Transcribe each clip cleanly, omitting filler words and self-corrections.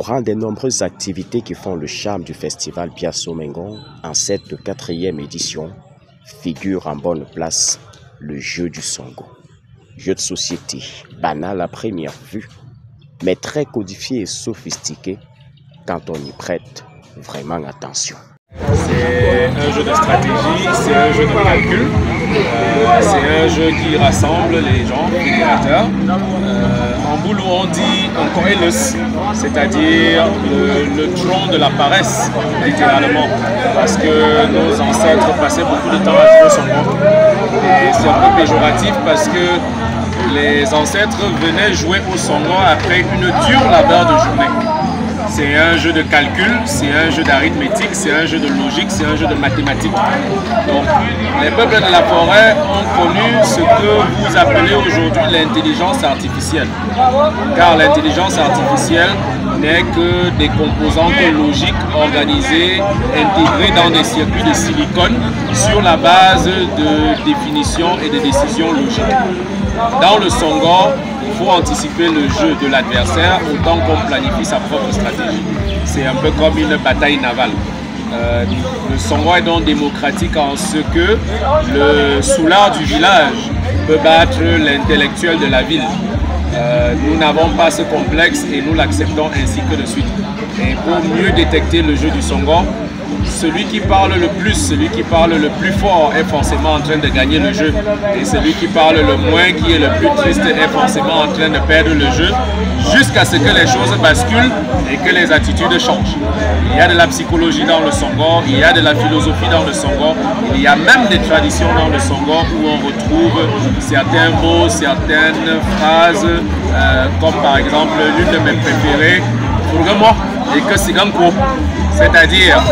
rang des nombreuses activités qui font le charme du festival Biasso Mengon, en cette 4e édition, figure en bonne place le jeu du Songo. Jeu de société, banal à première vue, mais très codifié et sophistiqué quand on y prête vraiment attention. C'est un jeu de stratégie, c'est un jeu de calcul, c'est un jeu qui rassemble les gens, les créateurs. En boulot, on dit un coelus, c'est-à-dire le tronc de la paresse, littéralement, parce que nos ancêtres passaient beaucoup de temps à jouer au Songo. Et c'est un peu péjoratif parce que les ancêtres venaient jouer au Songo après une dure labeur de journée. C'est un jeu de calcul, c'est un jeu d'arithmétique, c'est un jeu de logique, c'est un jeu de mathématiques. Donc, les peuples de la forêt ont connu ce que vous appelez aujourd'hui l'intelligence artificielle. Car l'intelligence artificielle n'est que des composantes logiques organisées, intégrées dans des circuits de silicone sur la base de définitions et de décisions logiques. Dans le Songo, il faut anticiper le jeu de l'adversaire autant qu'on planifie sa propre stratégie. C'est un peu comme une bataille navale. Le Songo est donc démocratique en ce que le soulard du village peut battre l'intellectuel de la ville. Nous n'avons pas ce complexe et nous l'acceptons ainsi que de suite. Et pour mieux détecter le jeu du Songo, celui qui parle le plus, celui qui parle le plus fort est forcément en train de gagner le jeu. Et celui qui parle le moins, qui est le plus triste, est forcément en train de perdre le jeu jusqu'à ce que les choses basculent et que les attitudes changent. Il y a de la psychologie dans le Songo, il y a de la philosophie dans le Songo, il y a même des traditions dans le Songo où on retrouve certains mots, certaines phrases, comme par exemple l'une de mes préférées, Furgamo et que Siganko. C'est-à-dire,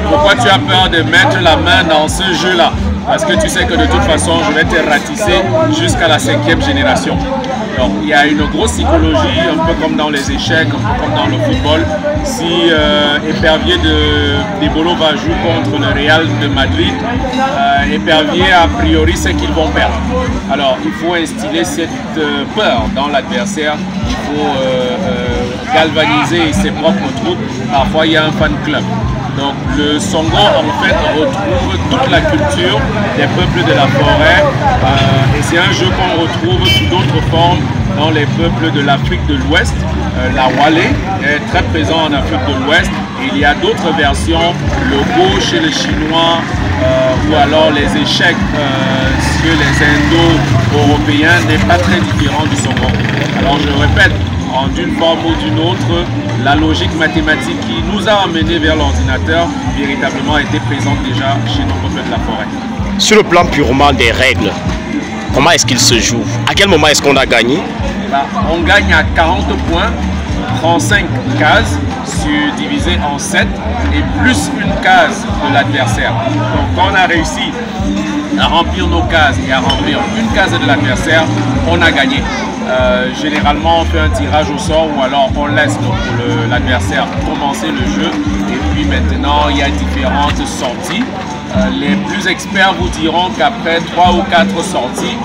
pourquoi tu as peur de mettre la main dans ce jeu-là? Parce que tu sais que de toute façon, je vais te ratisser jusqu'à la 5e génération. Donc, il y a une grosse psychologie, un peu comme dans les échecs, un peu comme dans le football. Si Épervier de Bolo va jouer contre le Real de Madrid, Épervier, a priori, c'est qu'ils vont perdre. Alors, il faut instiller cette peur dans l'adversaire. Il faut galvaniser ses propres troupes. Parfois, il y a un fan club. Donc le Songo en fait retrouve toute la culture des peuples de la forêt et c'est un jeu qu'on retrouve sous d'autres formes dans les peuples de l'Afrique de l'Ouest. La Wale est très présent en Afrique de l'Ouest et il y a d'autres versions, le Go chez les Chinois ou alors les échecs chez les Indo-Européens n'est pas très différent du Songo. Alors je répète, d'une forme ou d'une autre, la logique mathématique qui nous a amenés vers l'ordinateur véritablement était présente déjà chez nos peuples de la forêt. Sur le plan purement des règles, comment est-ce qu'il se joue? À quel moment est-ce qu'on a gagné? On gagne à 40 points, 35 cases divisées en 7 et plus une case de l'adversaire. Donc quand on a réussi à remplir nos cases et à remplir une case de l'adversaire, on a gagné. Généralement on fait un tirage au sort ou alors on laisse l'adversaire commencer le jeu et puis maintenant il y a différentes sorties. Les plus experts vous diront qu'après 3 ou 4 sorties,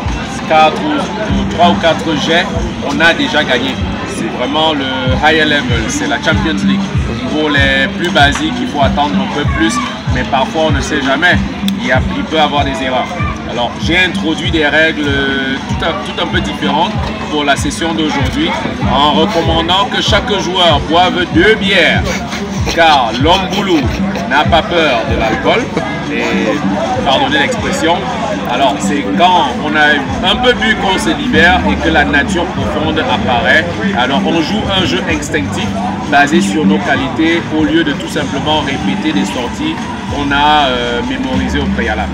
3 ou 4 jets, on a déjà gagné. C'est vraiment le higher level, c'est la Champions League. Au niveau les plus basiques, il faut attendre un peu plus, mais parfois on ne sait jamais, il peut y avoir des erreurs. Alors j'ai introduit des règles tout un peu différentes pour la session d'aujourd'hui en recommandant que chaque joueur boive 2 bières car l'homme boulou n'a pas peur de l'alcool et pardonnez l'expression. Alors c'est quand on a un peu bu qu'on se libère et que la nature profonde apparaît. Alors on joue un jeu instinctif basé sur nos qualités au lieu de tout simplement répéter des sorties qu'on a mémorisées au préalable.